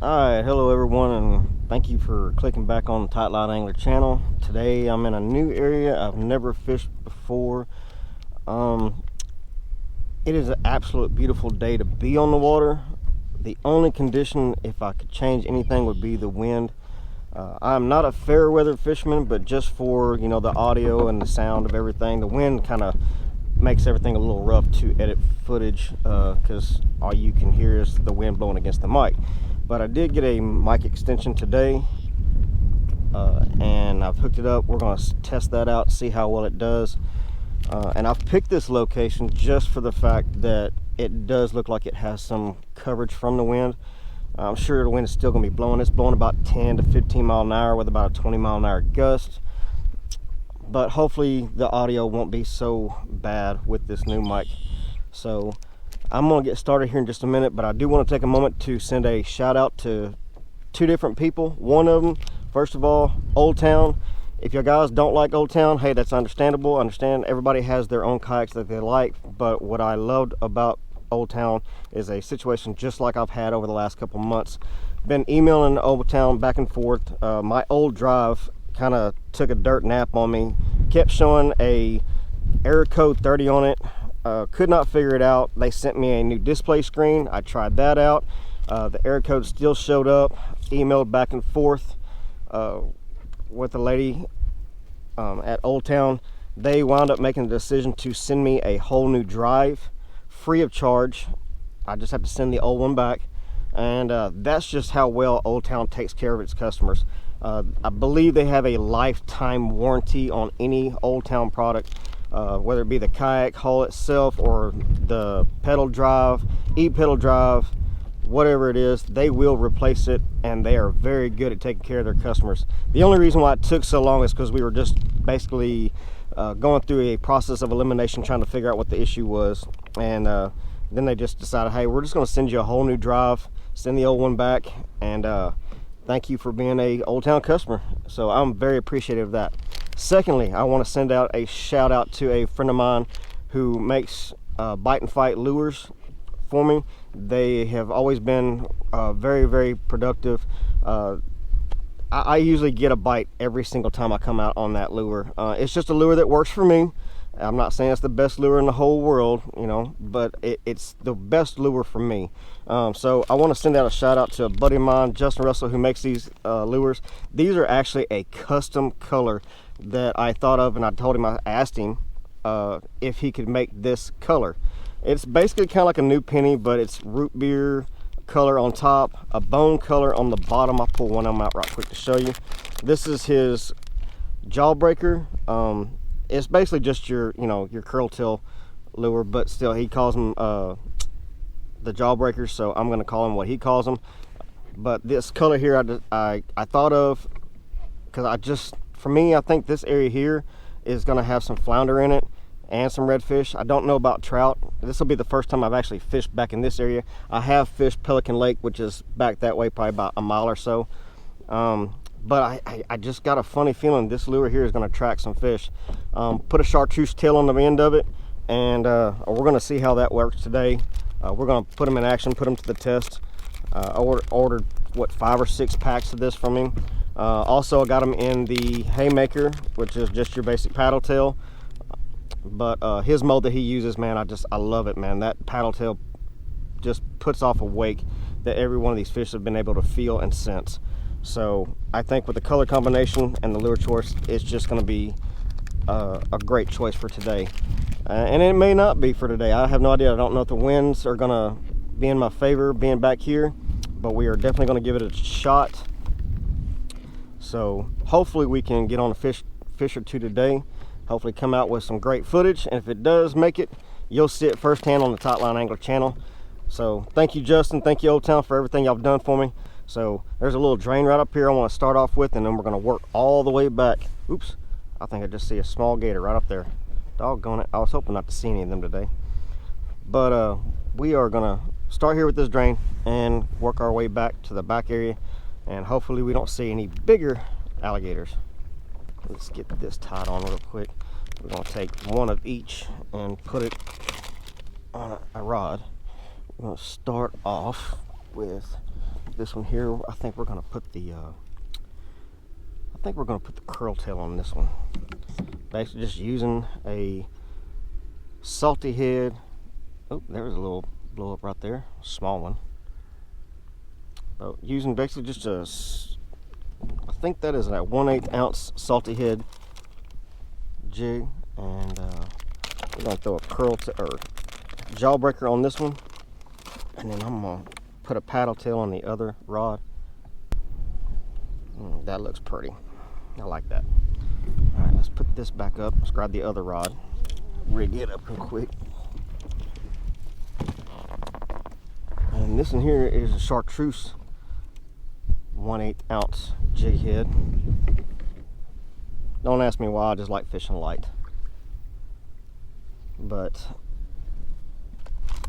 Alright, hello everyone, and thank you for clicking back on the Tightline Angler channel. Today I'm in a new area I've never fished before. It is an absolute beautiful day to be on the water. The only condition, if I could change anything, would be the wind. I'm not a fair weather fisherman, but just for the audio and the sound of everything, the wind kind of makes everything a little rough to edit footage because all you can hear is the wind blowing against the mic. But I did get a mic extension today, and I've hooked it up. We're going to test that out, see how well it does. And I've picked this location just for the fact that it does look like it has some coverage from the wind. I'm sure the wind is still going to be blowing. It's blowing about 10 to 15 mile an hour with about a 20 mile an hour gust. But hopefully the audio won't be so bad with this new mic. So I'm going to get started here in just a minute, but I do want to take a moment to send a shout out to two different people. One of them, first of all, Old Town. If you guys don't like Old Town, hey, that's understandable. I understand everybody has their own kayaks that they like, but what I loved about Old Town is a situation just like I've had over the last couple months. Been emailing Old Town back and forth. My old drive kind of took a dirt nap on me. Kept showing a error code 30 on it. Could not figure it out. They sent me a new display screen. I tried that out. The error code still showed up. Emailed back and forth with the lady at Old Town. They wound up making the decision to send me a whole new drive free of charge. I just have to send the old one back, and that's just how well Old Town takes care of its customers. I believe they have a lifetime warranty on any Old Town product, whether it be the kayak hull itself or the pedal drive, e-pedal drive, whatever it is. They will replace it, and they are very good at taking care of their customers. The only reason why it took so long is because we were just basically going through a process of elimination, trying to figure out what the issue was, and then they just decided, hey, we're just going to send you a whole new drive, send the old one back, and thank you for being a Old Town customer. So I'm very appreciative of that. Secondly, I want to send out a shout out to a friend of mine who makes bite and fight lures for me. They have always been very, very productive. I usually get a bite every single time I come out on that lure. It's just a lure that works for me. I'm not saying it's the best lure in the whole world, but it's the best lure for me. So I want to send out a shout out to a buddy of mine, Justin Russell, who makes these lures. These are actually a custom color that I thought of, and I told him, I asked him if he could make this color. It's basically kind of like a new penny, but it's root beer color on top, a bone color on the bottom. I'll pull one of them out right quick to show you. This is his jawbreaker. It's basically just your curl tail lure, but still he calls them the jawbreakers, so I'm going to call him what he calls them. But this color here I thought of because for me, I think this area here is going to have some flounder in it and some redfish. I don't know about trout. This will be the first time I've actually fished back in this area. I have fished Pelican Lake, which is back that way, probably about a mile or so. But I just got a funny feeling this lure here is going to attract some fish. Put a chartreuse tail on the end of it, and we're going to see how that works today. We're going to put them in action, put them to the test. I ordered, 5 or 6 packs of this from him. Also, I got them in the haymaker, which is just your basic paddle tail. But his mold that he uses, man, I love it, man. That paddle tail just puts off a wake that every one of these fish have been able to feel and sense. So I think with the color combination and the lure choice, it's just going to be a great choice for today. And it may not be for today. I have no idea. I don't know if the winds are going to be in my favor being back here, but we are definitely going to give it a shot. So hopefully we can get on a fish or two today. Hopefully come out with some great footage, and if it does make it, you'll see it firsthand on the Tightline Angler channel. So thank you, Justin. Thank you, Old Town, for everything y'all have done for me. So there's a little drain right up here I want to start off with, and then we're going to work all the way back. Oops, I think I just see a small gator right up there. Doggone it, I was hoping not to see any of them today. But we are going to start here with this drain and work our way back to the back area, and hopefully we don't see any bigger alligators. Let's get this tied on real quick. We're going to take one of each and put it on a rod. We're going to start off with this one here. I think we're gonna put the curl tail on this one. Basically just using a salty head. Oh, there's a little blow up right there, a small one. But using basically just I think that is a 1/8 ounce salty head jig, and we're gonna throw a jawbreaker on this one, and then I'm gonna put a paddle tail on the other rod. That looks pretty. I like that. All right, let's put this back up. Let's grab the other rod, rig it up real quick. And this one here is a chartreuse 1/8 ounce jig head. Don't ask me why, I just like fishing light. But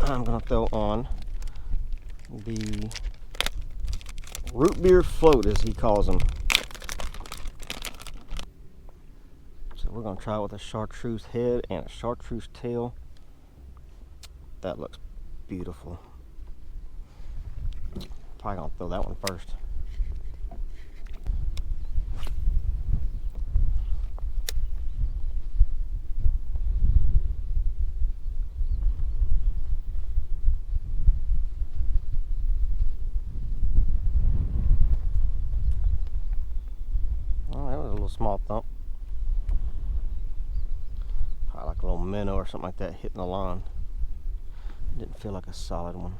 I'm gonna throw on the root beer float, as he calls them. So we're gonna try it with a chartreuse head and a chartreuse tail. That looks beautiful. Probably gonna throw that one first. Oh, that was a little small thump. Probably like a little minnow or something like that hitting the line. Didn't feel like a solid one.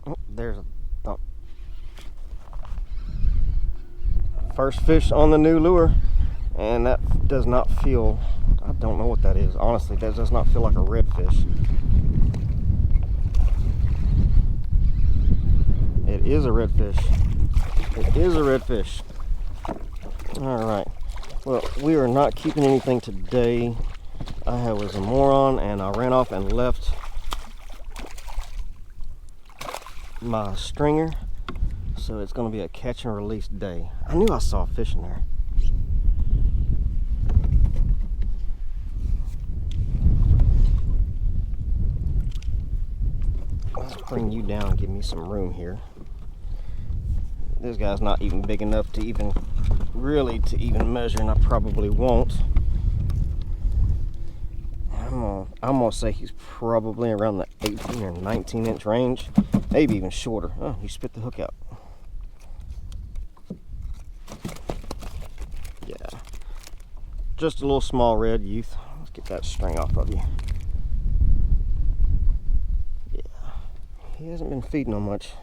Oh, there's a thump. First fish on the new lure, and that does not feel, I don't know what that is. Honestly, that does not feel like a redfish. It is a redfish. It is a redfish. All right. Well, we are not keeping anything today. I was a moron and I ran off and left my stringer. So it's going to be a catch and release day. I knew I saw a fish in there. Let's bring you down and give me some room here. This guy's not even big enough to even measure, and I probably won't. I'm gonna say he's probably around the 18 or 19 inch range, maybe even shorter. Oh, he spit the hook out. Yeah, just a little small red youth. Let's get that string off of you. Yeah, he hasn't been feeding on much.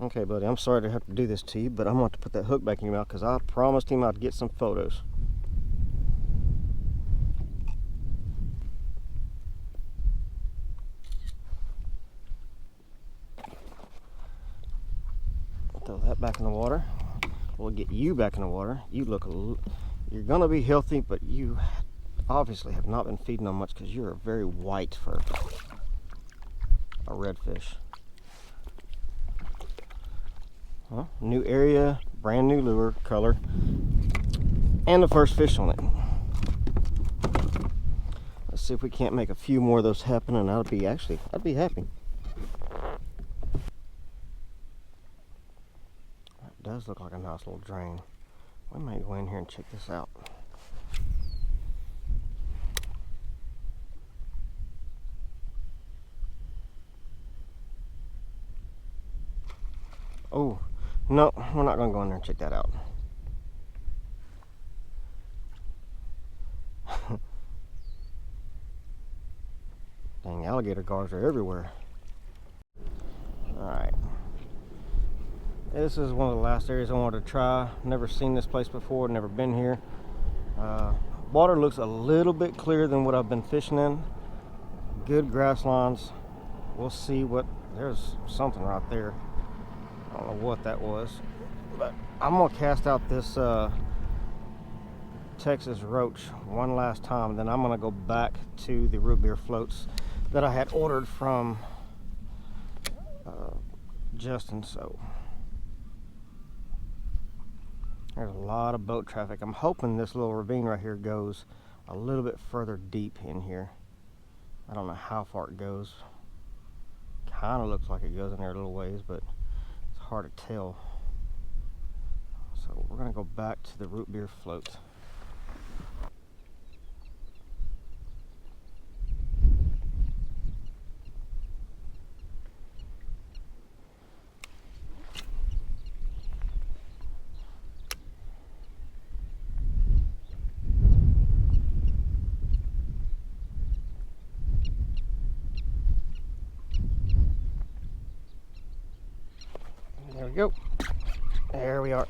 Okay, buddy, I'm sorry to have to do this to you, but I'm going to have to put that hook back in your mouth because I promised him I'd get some photos. Throw that back in the water. We'll get you back in the water. You're going to be healthy, but you obviously have not been feeding on much because you're very white for a redfish. Well, new area, brand new lure, color, and the first fish on it. Let's see if we can't make a few more of those happen, and I'd be happy. That does look like a nice little drain. We might go in here and check this out. Oh. No, we're not going to go in there and check that out. Dang, alligator guards are everywhere. Alright. This is one of the last areas I wanted to try. Never seen this place before, never been here. Water looks a little bit clearer than what I've been fishing in. Good grass lines. We'll see what, there's something right there. I don't know what that was, but I'm gonna cast out this Texas roach one last time, then I'm gonna go back to the root beer floats that I had ordered from Justin. So There's a lot of boat traffic. I'm hoping this little ravine right here goes a little bit further deep in here. I don't know how far it goes. Kind of looks like it goes in there a little ways, but it's hard to tell. So we're gonna go back to the root beer float. There we go. There we are.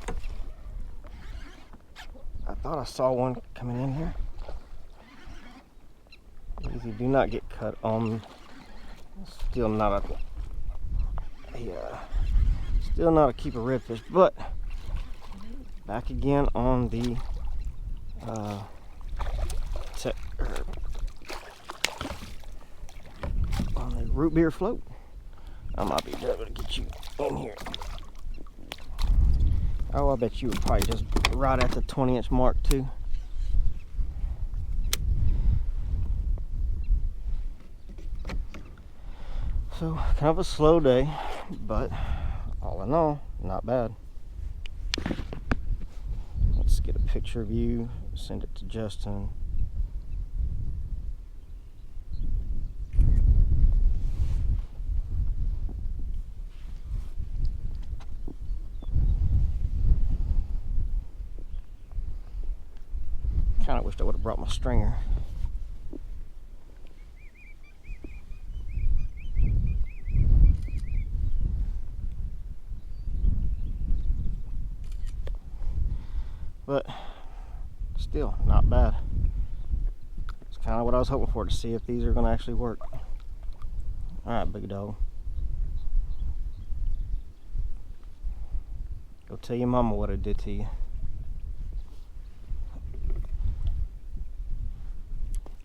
I thought I saw one coming in here. Easy, do not get cut on. Still not a keeper redfish, but back again on the root beer float. I might be able to get you in here. Oh, I bet you were probably just right at the 20-inch mark too. So, kind of a slow day, but all in all, not bad. Let's get a picture of you, send it to Justin. Kind of wished I would have brought my stringer. But still, not bad. It's kind of what I was hoping for, to see if these are going to actually work. Alright, big dog. Go tell your mama what I did to you.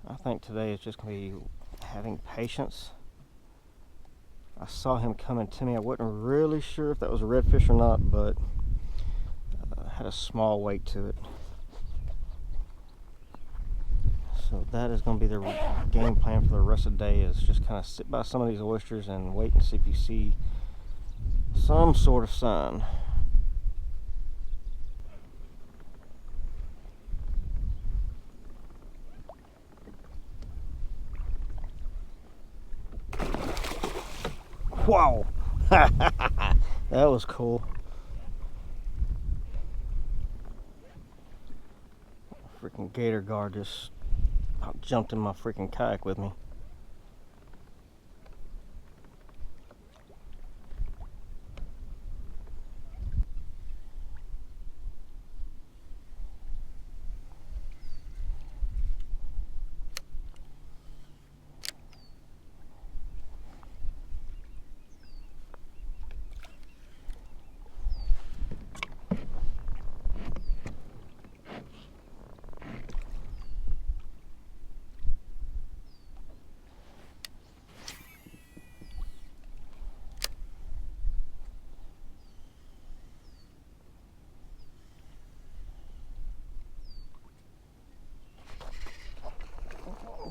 I think today is just going to be having patience. I saw him coming to me. I wasn't really sure if that was a redfish or not, but had a small weight to it. So that is going to be the game plan for the rest of the day, is just kind of sit by some of these oysters and wait and see if you see some sort of sign. Wow! That was cool. Freaking gator guard just jumped in my freaking kayak with me.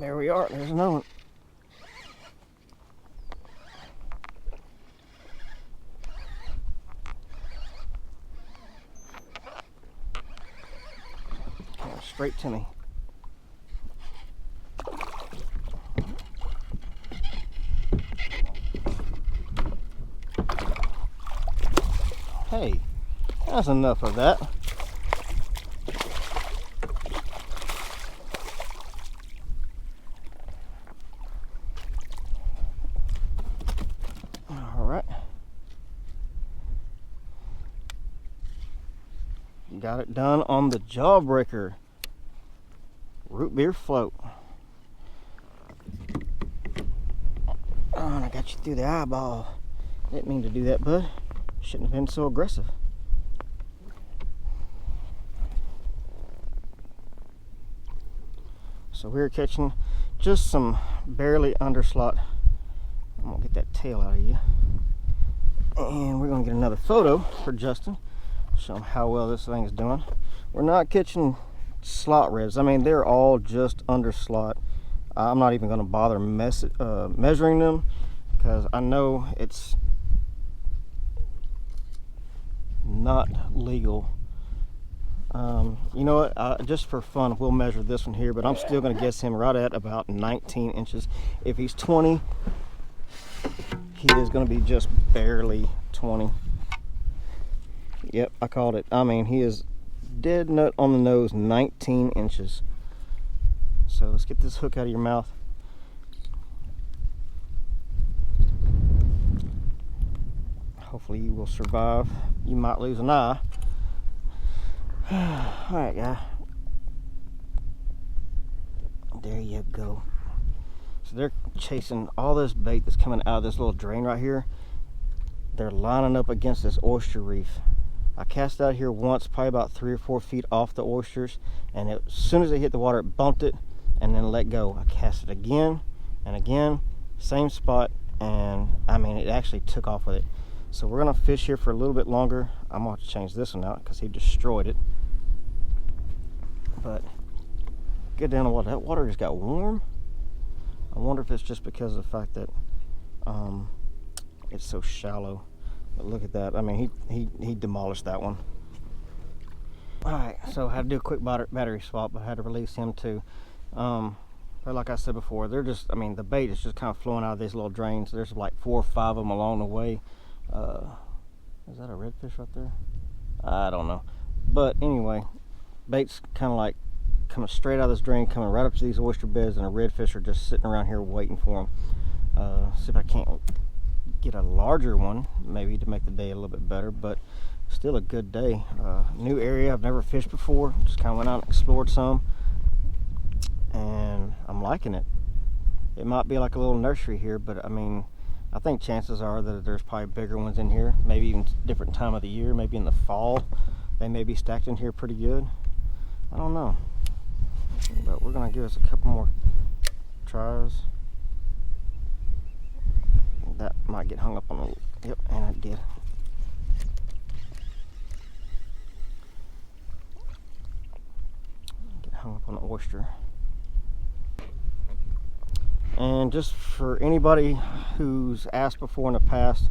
There we are, there's another one. Came straight to me. Hey, that's enough of that. Got it done on the Jawbreaker root beer float. Oh, and I got you through the eyeball. Didn't mean to do that, bud. Shouldn't have been so aggressive. So we're catching just some barely underslot. I'm gonna get that tail out of you. And we're gonna get another photo for Justin, Show them how well this thing is doing. We're not catching slot reds. I mean, they're all just under slot. I'm not even going to bother measuring them because I know it's not legal. You know what, just for fun we'll measure this one here, but I'm still going to guess him right at about 19 inches. If he's 20, he is going to be just barely 20. Yep, I called it. I mean, he is dead nut on the nose, 19 inches. So let's get this hook out of your mouth. Hopefully you will survive. You might lose an eye. Alright, guy. There you go. So they're chasing all this bait that's coming out of this little drain right here. They're lining up against this oyster reef. I cast out here once, probably about 3 or 4 feet off the oysters, and as soon as it hit the water, it bumped it and then let go. I cast it again and again, same spot, and I mean, it actually took off with it. So we're gonna fish here for a little bit longer. I'm gonna have to change this one out because he destroyed it. But get down to water. That water just got warm. I wonder if it's just because of the fact that it's so shallow. But look at that. I mean, he demolished that one. All right, so I had to do a quick battery swap, but I had to release him too. But like I said before, they're just, I mean, the bait is just kind of flowing out of these little drains. There's like 4 or 5 of them along the way. Is that a redfish right there? I don't know. But anyway, bait's kind of like coming straight out of this drain, coming right up to these oyster beds, and the redfish are just sitting around here waiting for them. See if I can't get a larger one, maybe, to make the day a little bit better, but still a good day. New area I've never fished before. Just kind of went out and explored some, and I'm liking it. It might be like a little nursery here, but I mean, I think chances are that there's probably bigger ones in here, maybe even different time of the year, maybe in the fall. They may be stacked in here pretty good. I don't know. But we're gonna give us a couple more tries. That might get hung up on the, yep, and it did. Get hung up on the oyster. And just for anybody who's asked before in the past,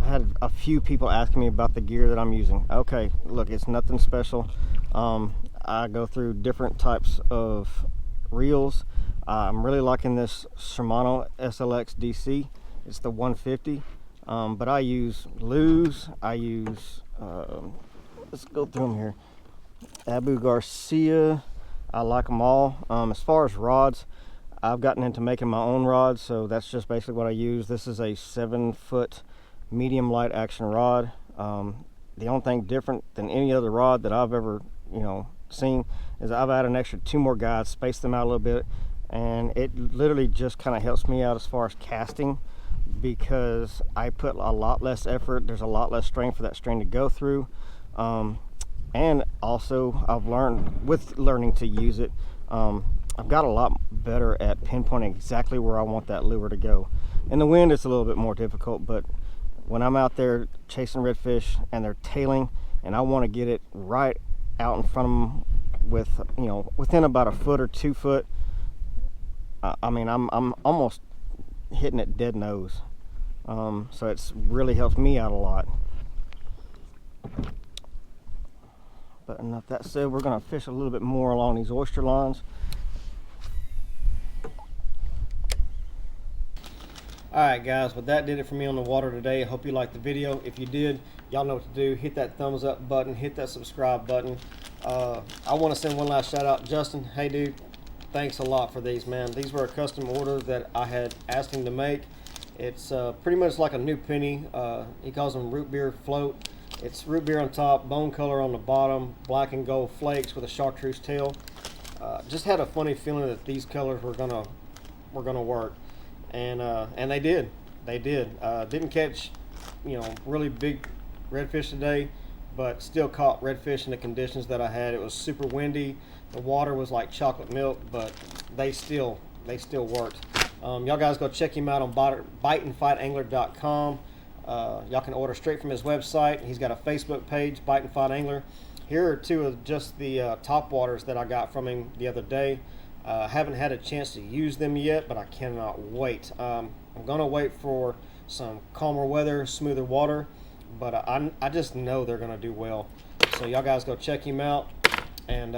I had a few people asking me about the gear that I'm using. Okay, look, it's nothing special. I go through different types of reels. I'm really liking this Shimano SLX DC. It's the 150, but I use Lew's. I use, let's go through them here. Abu Garcia. I like them all. As far as rods, I've gotten into making my own rods, so that's just basically what I use. This is a 7-foot medium light action rod. The only thing different than any other rod that I've ever, seen is I've added an extra 2 more guides, spaced them out a little bit, and it literally just kind of helps me out as far as casting, because I put a lot less effort. There's a lot less strain for that string to go through, and also I've learned with learning to use it, I've got a lot better at pinpointing exactly where I want that lure to go. In the wind it's a little bit more difficult, but when I'm out there chasing redfish and they're tailing and I want to get it right out in front of them with, within about 1 foot or 2 foot, I mean, I'm almost hitting it dead nose. So it's really helped me out a lot. But enough that said, we're going to fish a little bit more along these oyster lines. Alright guys, well that did it for me on the water today. I hope you liked the video. If you did, y'all know what to do. Hit that thumbs up button, hit that subscribe button. I want to send one last shout out. Justin, hey dude, thanks a lot for these, man. These were a custom order that I had asked him to make. It's pretty much like a new penny. He calls them root beer float. It's root beer on top, bone color on the bottom, black and gold flakes with a chartreuse tail. Just had a funny feeling that these colors were gonna work. And they did. Didn't catch, really big redfish today, but still caught redfish in the conditions that I had. It was super windy. The water was like chocolate milk, but they still worked. Y'all guys go check him out on biteandfightangler.com. Y'all can order straight from his website. He's got a Facebook page, Bite and Fight Angler. Here are two of just the top waters that I got from him the other day. Haven't had a chance to use them yet, but I cannot wait. I'm gonna wait for some calmer weather, smoother water, but I just know they're gonna do well. So y'all guys go check him out, and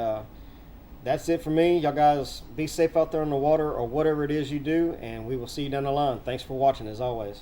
that's it for me. Y'all guys be safe out there in the water or whatever it is you do, and we will see you down the line. Thanks for watching as always.